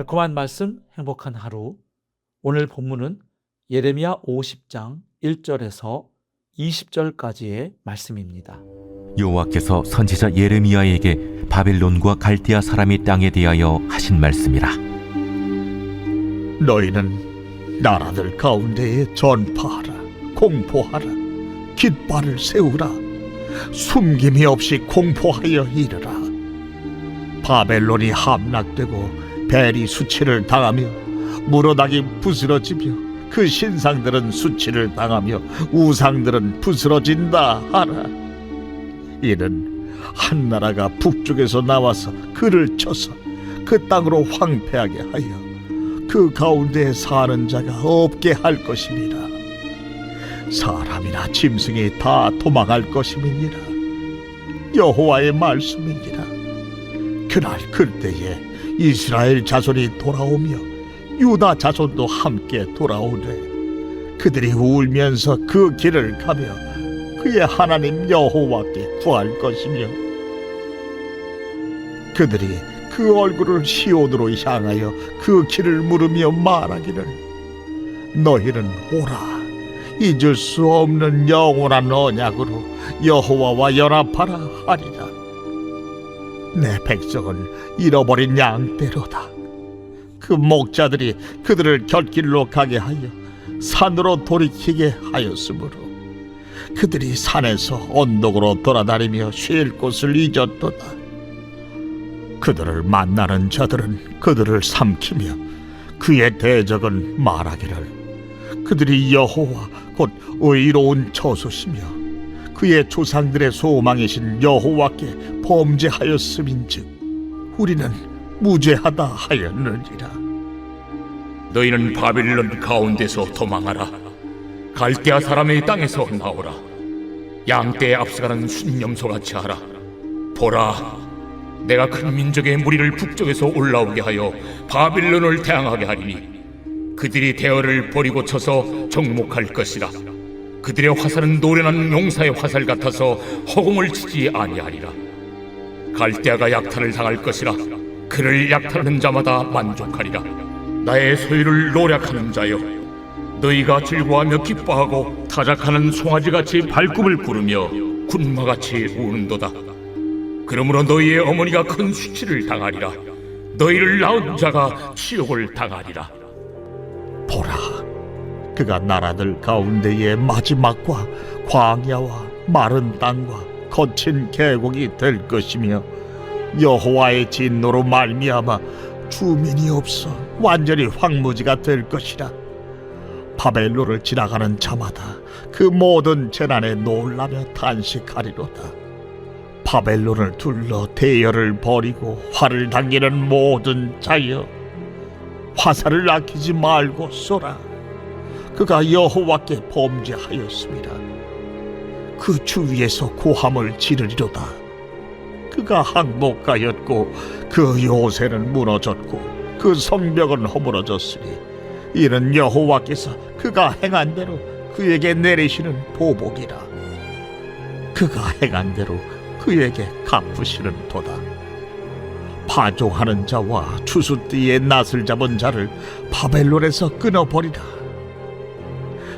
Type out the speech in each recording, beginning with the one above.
달콤한 말씀, 행복한 하루. 오늘 본문은 예레미야 50장 1절에서 20절까지의 말씀입니다. 여호와께서 선지자 예레미야에게 바벨론과 갈대아 사람의 땅에 대하여 하신 말씀이라. 너희는 나라들 가운데에 전파하라, 공포하라, 깃발을 세우라, 숨김이 없이 공포하여 이르라. 바벨론이 함락되고 벨이 수치를 당하며 무로닥이 부스러지며 그 신상들은 수치를 당하며 우상들은 부스러진다 하라. 이는 한 나라가 북쪽에서 나와서 그를 쳐서 그 땅으로 황폐하게 하여 그 가운데 사는 자가 없게 할 것임이라. 사람이나 짐승이 다 도망할 것임이니라. 여호와의 말씀이니라. 그날 그때에 이스라엘 자손이 돌아오며 유다 자손도 함께 돌아오되 그들이 울면서 그 길을 가며 그의 하나님 여호와께 구할 것이며 그들이 그 얼굴을 시온으로 향하여 그 길을 물으며 말하기를 너희는 오라, 잊을 수 없는 영원한 언약으로 여호와와 연합하라 하리라. 내 백성은 잃어버린 양떼로다. 그 목자들이 그들을 곁길로 가게 하여 산으로 돌이키게 하였으므로 그들이 산에서 언덕으로 돌아다니며 쉴 곳을 잊었도다. 그들을 만나는 자들은 그들을 삼키며 그의 대적은 말하기를 그들이 여호와 곧 의로운 처소시며 그의 조상들의 소망이신 여호와께 범죄하였음인즉 우리는 무죄하다 하였느니라. 너희는 바벨론 가운데서 도망하라. 갈대아 사람의 땅에서 나오라. 양떼에 앞서가는 순념소같이 하라. 보라, 내가 큰 민족의 무리를 북쪽에서 올라오게 하여 바벨론을 대항하게 하리니 그들이 대어를 버리고 쳐서 정목할 것이라. 그들의 화살은 노련한 용사의 화살 같아서 허공을 치지 아니하리라. 갈대아가 약탈을 당할 것이라. 그를 약탈하는 자마다 만족하리라. 나의 소유를 노략하는 자여, 너희가 즐거워하며 기뻐하고 타작하는 송아지같이 발굽을 구르며 군마같이 우는도다. 그러므로 너희의 어머니가 큰 수치를 당하리라. 너희를 낳은 자가 치욕을 당하리라. 보라, 그가 나라들 가운데의 마지막과 광야와 마른 땅과 거친 계곡이 될 것이며 여호와의 진노로 말미암아 주민이 없어 완전히 황무지가 될 것이라. 바벨론을 지나가는 자마다 그 모든 재난에 놀라며 탄식하리로다. 바벨론을 둘러 대열을 벌이고 활을 당기는 모든 자여, 화살을 아끼지 말고 쏘라. 그가 여호와께 범죄하였습니다. 그 주위에서 고함을 지르리로다. 그가 항복하였고 그 요새는 무너졌고 그 성벽은 허물어졌으니 이는 여호와께서 그가 행한 대로 그에게 내리시는 보복이라. 그가 행한 대로 그에게 갚으시는 도다. 파종하는 자와 추수띠에 낫을 잡은 자를 바벨론에서 끊어버리라.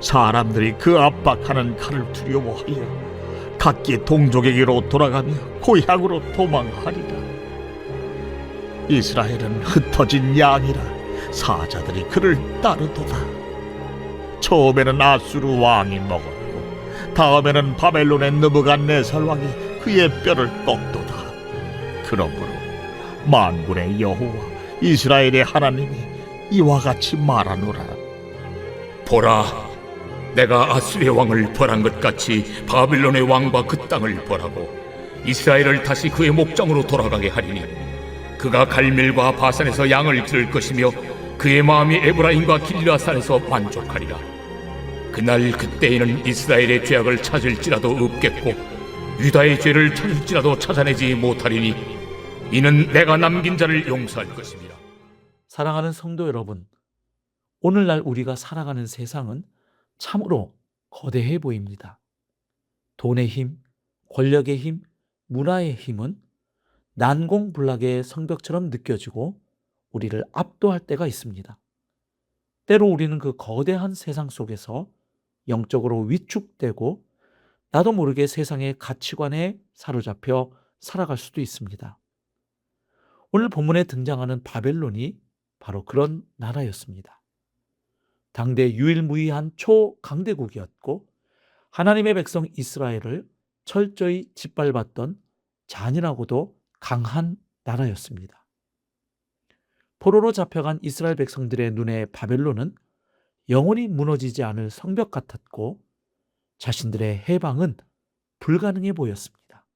사람들이 그 압박하는 칼을 두려워하여 각기 동족에게로 돌아가며 고향으로 도망하리라. 이스라엘은 흩어진 양이라 사자들이 그를 따르도다. 처음에는 아수르 왕이 먹었고 다음에는 바벨론의 느부갓네살 왕이 그의 뼈를 꺾도다. 그러므로 만군의 여호와 이스라엘의 하나님이 이와 같이 말하노라. 보라, 내가 아수르의 왕을 벌한 것 같이 바벨론의 왕과 그 땅을 벌하고 이스라엘을 다시 그의 목장으로 돌아가게 하리니 그가 갈멜과 바산에서 양을 기를 것이며 그의 마음이 에브라임과 길르앗산에서 만족하리라. 그날 그때에는 이스라엘의 죄악을 찾을지라도 없겠고 유다의 죄를 찾을지라도 찾아내지 못하리니 이는 내가 남긴 자를 용서할 것입니다. 사랑하는 성도 여러분, 오늘날 우리가 살아가는 세상은 참으로 거대해 보입니다. 돈의 힘, 권력의 힘, 문화의 힘은 난공불락의 성벽처럼 느껴지고 우리를 압도할 때가 있습니다. 때로 우리는 그 거대한 세상 속에서 영적으로 위축되고 나도 모르게 세상의 가치관에 사로잡혀 살아갈 수도 있습니다. 오늘 본문에 등장하는 바벨론이 바로 그런 나라였습니다. 당대 유일무이한 초강대국이었고 하나님의 백성 이스라엘을 철저히 짓밟았던 잔인하고도 강한 나라였습니다. 포로로 잡혀간 이스라엘 백성들의 눈에 바벨론은 영원히 무너지지 않을 성벽 같았고 자신들의 해방은 불가능해 보였습니다.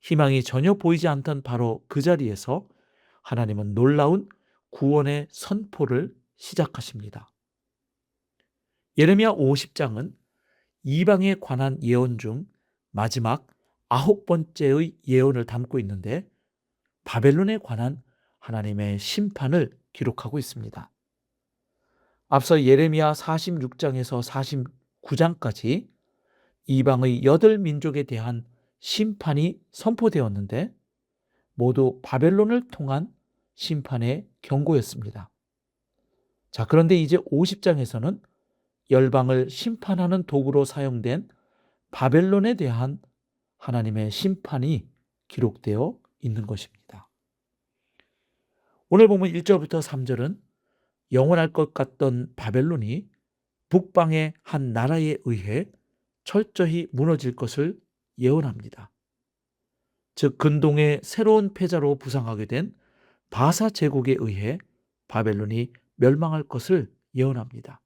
희망이 전혀 보이지 않던 바로 그 자리에서 하나님은 놀라운 구원의 선포를 시작하십니다. 예레미야 50장은 이방에 관한 예언 중 마지막 9번째의 예언을 담고 있는데 바벨론에 관한 하나님의 심판을 기록하고 있습니다. 앞서 예레미야 46장에서 49장까지 이방의 8민족에 대한 심판이 선포되었는데 모두 바벨론을 통한 심판의 경고였습니다. 자, 그런데 이제 50장에서는 열방을 심판하는 도구로 사용된 바벨론에 대한 하나님의 심판이 기록되어 있는 것입니다. 오늘 보면 1절부터 3절은 영원할 것 같던 바벨론이 북방의 한 나라에 의해 철저히 무너질 것을 예언합니다. 즉 근동의 새로운 패자로 부상하게 된 바사 제국에 의해 바벨론이 멸망할 것을 예언합니다.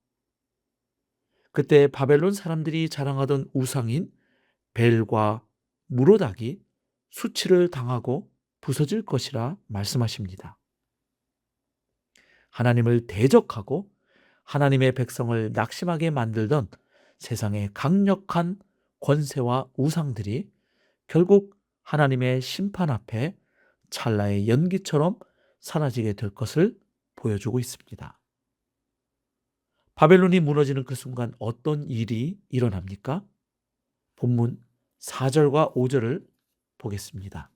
그때 바벨론 사람들이 자랑하던 우상인 벨과 무로닥이 수치를 당하고 부서질 것이라 말씀하십니다. 하나님을 대적하고 하나님의 백성을 낙심하게 만들던 세상의 강력한 권세와 우상들이 결국 하나님의 심판 앞에 찰나의 연기처럼 사라지게 될 것을 보여주고 있습니다. 바벨론이 무너지는 그 순간 어떤 일이 일어납니까? 본문 4절과 5절을 보겠습니다.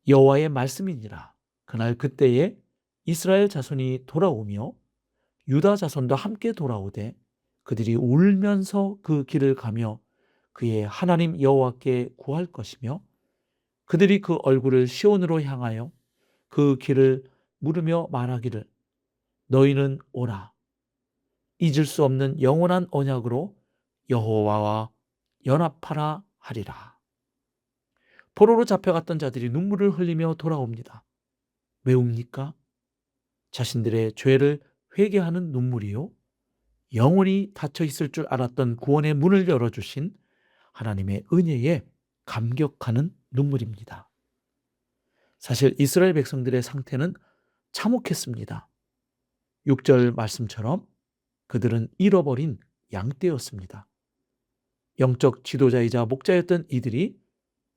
여호와의 말씀이니라. 그날 그때에 이스라엘 자손이 돌아오며 유다 자손도 함께 돌아오되 그들이 울면서 그 길을 가며 그의 하나님 여호와께 구할 것이며 그들이 그 얼굴을 시온으로 향하여 그 길을 물으며 말하기를 너희는 오라 잊을 수 없는 영원한 언약으로 여호와와 연합하라 하리라. 포로로 잡혀갔던 자들이 눈물을 흘리며 돌아옵니다. 왜 웁니까? 자신들의 죄를 회개하는 눈물이요 영원히 닫혀 있을 줄 알았던 구원의 문을 열어주신 하나님의 은혜에 감격하는 눈물입니다. 사실 이스라엘 백성들의 상태는 참혹했습니다. 6절 말씀처럼 그들은 잃어버린 양떼였습니다. 영적 지도자이자 목자였던 이들이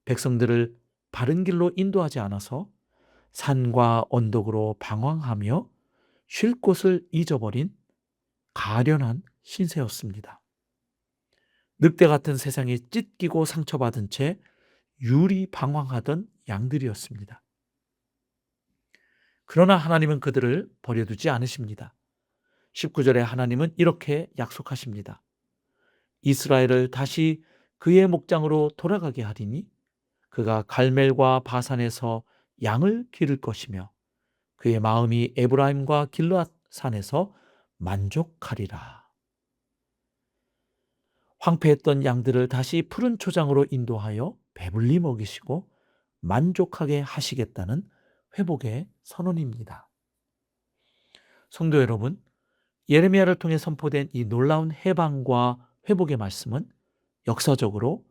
백성들을 바른 길로 인도하지 않아서 산과 언덕으로 방황하며 쉴 곳을 잊어버린 가련한 신세였습니다. 늑대 같은 세상에 찢기고 상처받은 채 유리 방황하던 양들이었습니다. 그러나 하나님은 그들을 버려두지 않으십니다. 19절에 하나님은 이렇게 약속하십니다. 이스라엘을 다시 그의 목장으로 돌아가게 하리니 그가 갈멜과 바산에서 양을 기를 것이며 그의 마음이 에브라임과 길르앗 산에서 만족하리라. 황폐했던 양들을 다시 푸른 초장으로 인도하여 배불리 먹이시고 만족하게 하시겠다는 회복의 선언입니다. 성도 여러분, 예레미야를 통해 선포된 이 놀라운 해방과 회복의 말씀은 역사적으로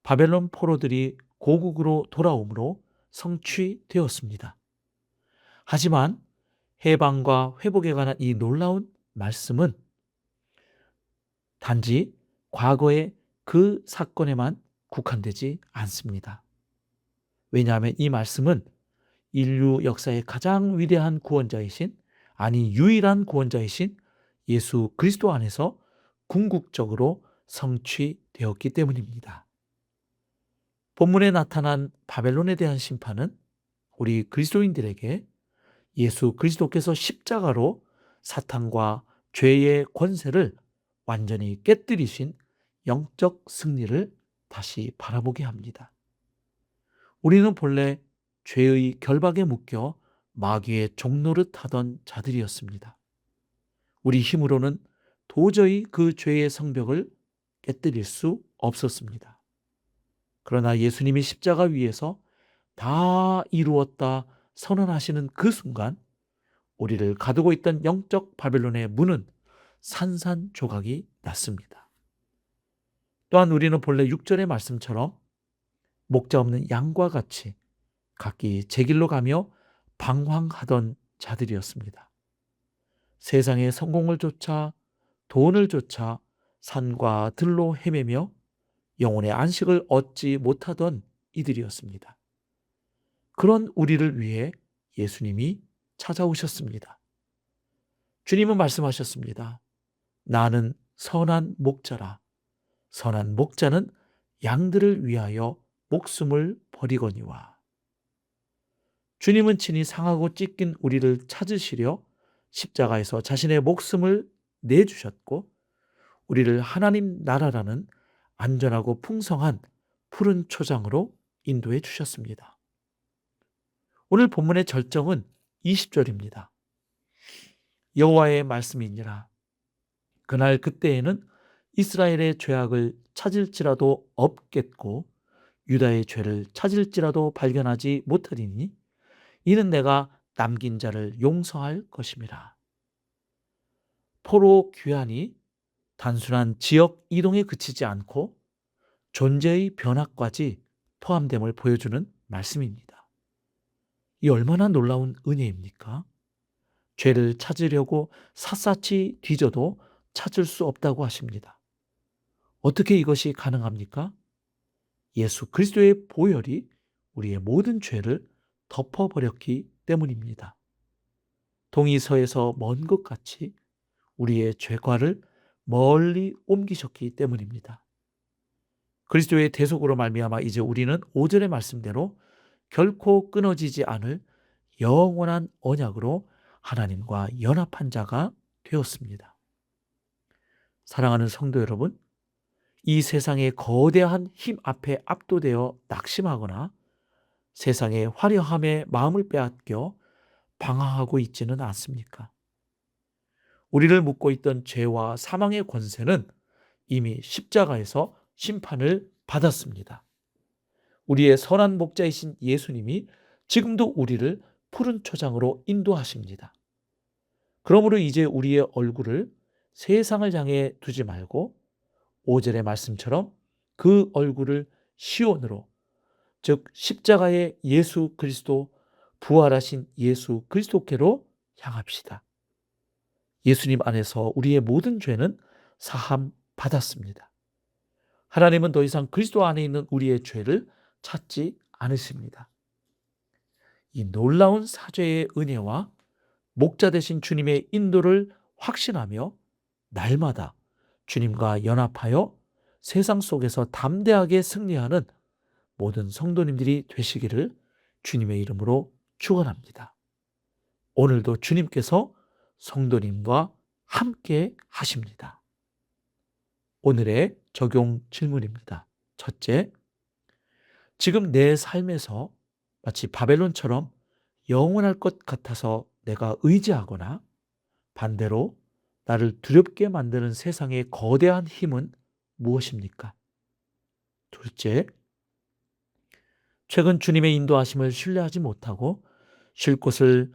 바벨론 포로들이 고국으로 돌아옴으로 성취되었습니다. 하지만 해방과 회복에 관한 이 놀라운 말씀은 단지 과거의 그 사건에만 국한되지 않습니다. 왜냐하면 이 말씀은 인류 역사의 가장 위대한 구원자이신, 아니 유일한 구원자이신 예수 그리스도 안에서 궁극적으로 성취되었기 때문입니다. 본문에 나타난 바벨론에 대한 심판은 우리 그리스도인들에게 예수 그리스도께서 십자가로 사탄과 죄의 권세를 완전히 깨뜨리신 영적 승리를 다시 바라보게 합니다. 우리는 본래 죄의 결박에 묶여 마귀의 종노릇 하던 자들이었습니다. 우리 힘으로는 도저히 그 죄의 성벽을 깨뜨릴 수 없었습니다. 그러나 예수님이 십자가 위에서 다 이루었다 선언하시는 그 순간 우리를 가두고 있던 영적 바벨론의 문은 산산조각이 났습니다. 또한 우리는 본래 6절의 말씀처럼 목자 없는 양과 같이 각기 제 길로 가며 방황하던 자들이었습니다. 세상의 성공을 쫓아 돈을 쫓아 산과 들로 헤매며 영혼의 안식을 얻지 못하던 이들이었습니다. 그런 우리를 위해 예수님이 찾아오셨습니다. 주님은 말씀하셨습니다. 나는 선한 목자라. 선한 목자는 양들을 위하여 목숨을 버리거니와. 주님은 친히 상하고 찢긴 우리를 찾으시려 십자가에서 자신의 목숨을 내주셨고 우리를 하나님 나라라는 안전하고 풍성한 푸른 초장으로 인도해 주셨습니다. 오늘 본문의 절정은 20절입니다. 여호와의 말씀이니라. 그날 그때에는 이스라엘의 죄악을 찾을지라도 없겠고 유다의 죄를 찾을지라도 발견하지 못하리니 이는 내가 남긴 자를 용서할 것임이라. 포로 귀환이 단순한 지역 이동에 그치지 않고 존재의 변화까지 포함됨을 보여주는 말씀입니다. 이 얼마나 놀라운 은혜입니까? 죄를 찾으려고 샅샅이 뒤져도 찾을 수 없다고 하십니다. 어떻게 이것이 가능합니까? 예수 그리스도의 보혈이 우리의 모든 죄를 덮어버렸기 때문입니다. 동이서에서 먼 것 같이 우리의 죄과를 멀리 옮기셨기 때문입니다. 그리스도의 대속으로 말미암아 이제 우리는 5절의 말씀대로 결코 끊어지지 않을 영원한 언약으로 하나님과 연합한 자가 되었습니다. 사랑하는 성도 여러분, 이 세상의 거대한 힘 앞에 압도되어 낙심하거나 세상의 화려함에 마음을 빼앗겨 방황하고 있지는 않습니까? 우리를 묶고 있던 죄와 사망의 권세는 이미 십자가에서 심판을 받았습니다. 우리의 선한 목자이신 예수님이 지금도 우리를 푸른 초장으로 인도하십니다. 그러므로 이제 우리의 얼굴을 세상을 향해 두지 말고 5절의 말씀처럼 그 얼굴을 시온으로, 즉 십자가의 예수 그리스도, 부활하신 예수 그리스도께로 향합시다. 예수님 안에서 우리의 모든 죄는 사함 받았습니다. 하나님은 더 이상 그리스도 안에 있는 우리의 죄를 찾지 않으십니다. 이 놀라운 사죄의 은혜와 목자 되신 주님의 인도를 확신하며 날마다 주님과 연합하여 세상 속에서 담대하게 승리하는 모든 성도님들이 되시기를 주님의 이름으로 축원합니다. 오늘도 주님께서 성도님과 함께 하십니다. 오늘의 적용 질문입니다. 첫째, 지금 내 삶에서 마치 바벨론처럼 영원할 것 같아서 내가 의지하거나 반대로 나를 두렵게 만드는 세상의 거대한 힘은 무엇입니까? 둘째, 최근 주님의 인도하심을 신뢰하지 못하고 쉴 곳을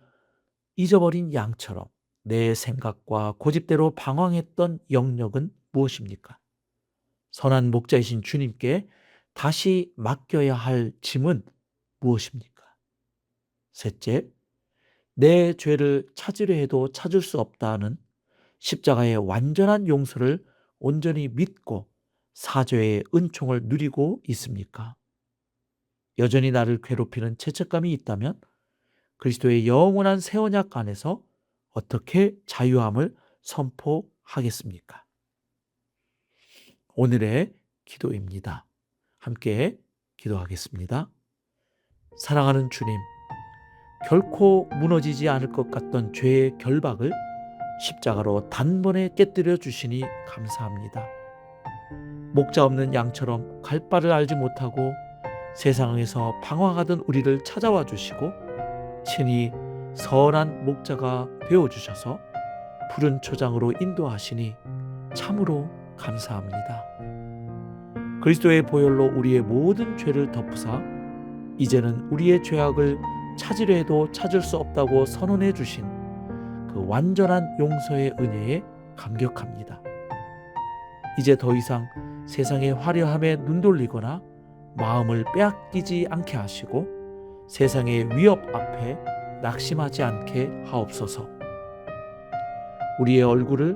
잊어버린 양처럼 내 생각과 고집대로 방황했던 영역은 무엇입니까? 선한 목자이신 주님께 다시 맡겨야 할 짐은 무엇입니까? 셋째, 내 죄를 찾으려 해도 찾을 수 없다는 십자가의 완전한 용서를 온전히 믿고 사죄의 은총을 누리고 있습니까? 여전히 나를 괴롭히는 죄책감이 있다면 그리스도의 영원한 새 언약 안에서 어떻게 자유함을 선포하겠습니까? 오늘의 기도입니다. 함께 기도하겠습니다. 사랑하는 주님, 결코 무너지지 않을 것 같던 죄의 결박을 십자가로 단번에 깨뜨려 주시니 감사합니다. 목자 없는 양처럼 갈 바를 알지 못하고 세상에서 방황하던 우리를 찾아와 주시고 친히 선한 목자가 되어주셔서 푸른 초장으로 인도하시니 참으로 감사합니다. 그리스도의 보혈로 우리의 모든 죄를 덮으사 이제는 우리의 죄악을 찾으려 해도 찾을 수 없다고 선언해 주신 그 완전한 용서의 은혜에 감격합니다. 이제 더 이상 세상의 화려함에 눈돌리거나 마음을 빼앗기지 않게 하시고 세상의 위협 앞에 낙심하지 않게 하옵소서. 우리의 얼굴을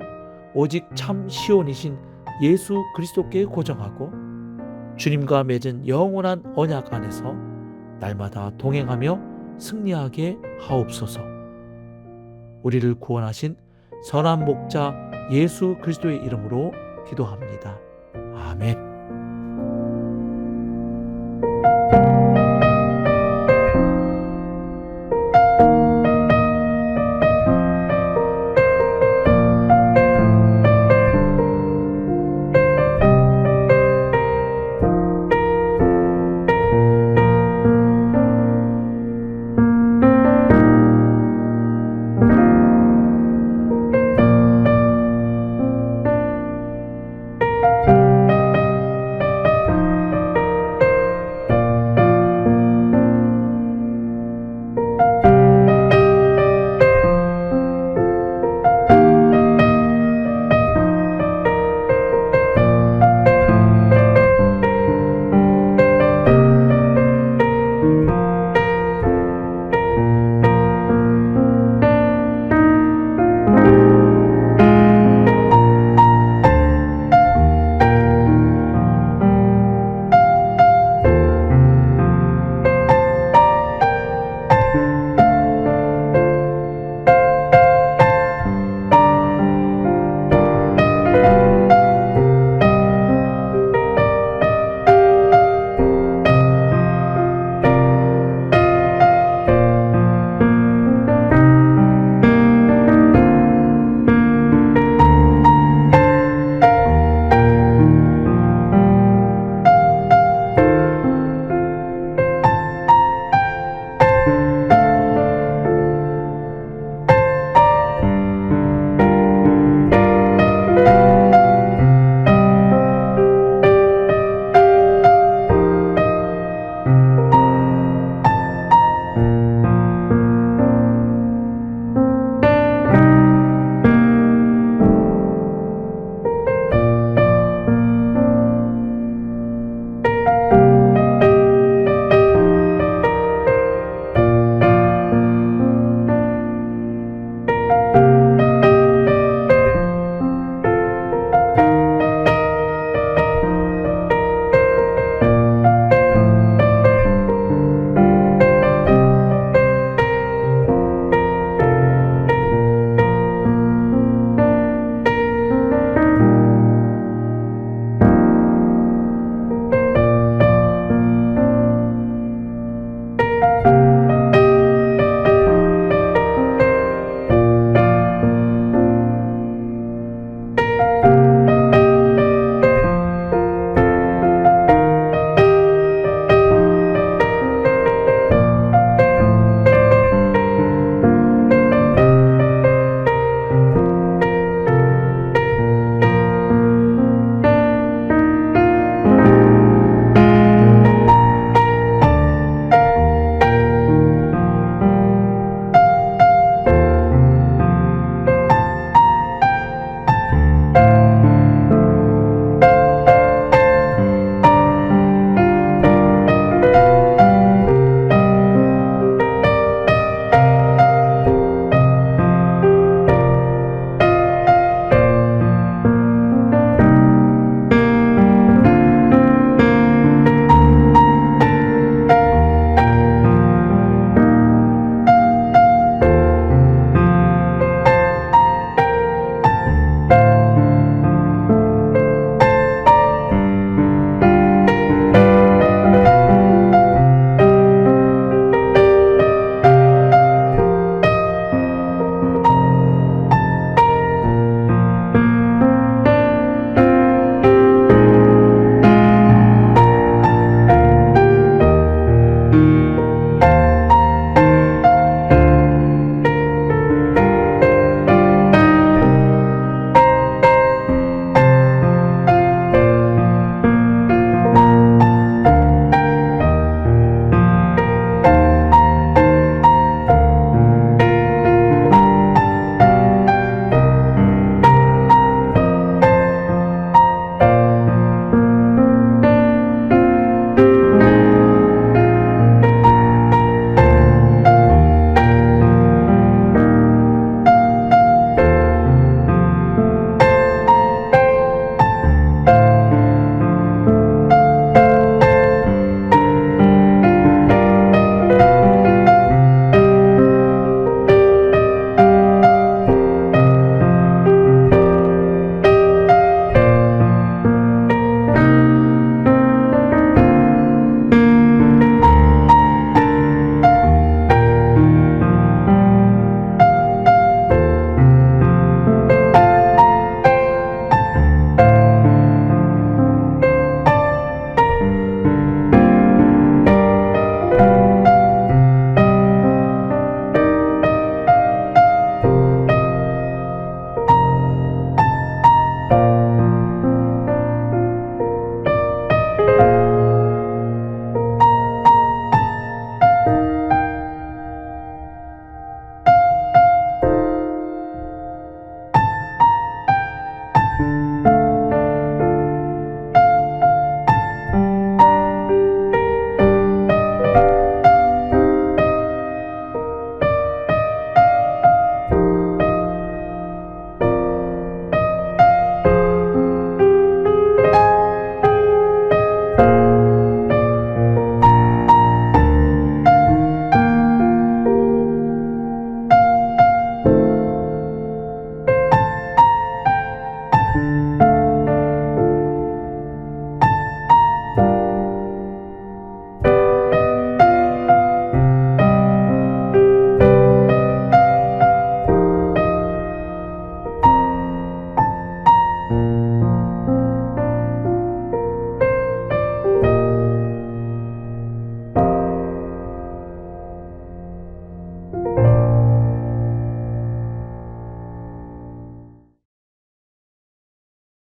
오직 참 시온이신 예수 그리스도께 고정하고 주님과 맺은 영원한 언약 안에서 날마다 동행하며 승리하게 하옵소서. 우리를 구원하신 선한 목자 예수 그리스도의 이름으로 기도합니다. 아멘.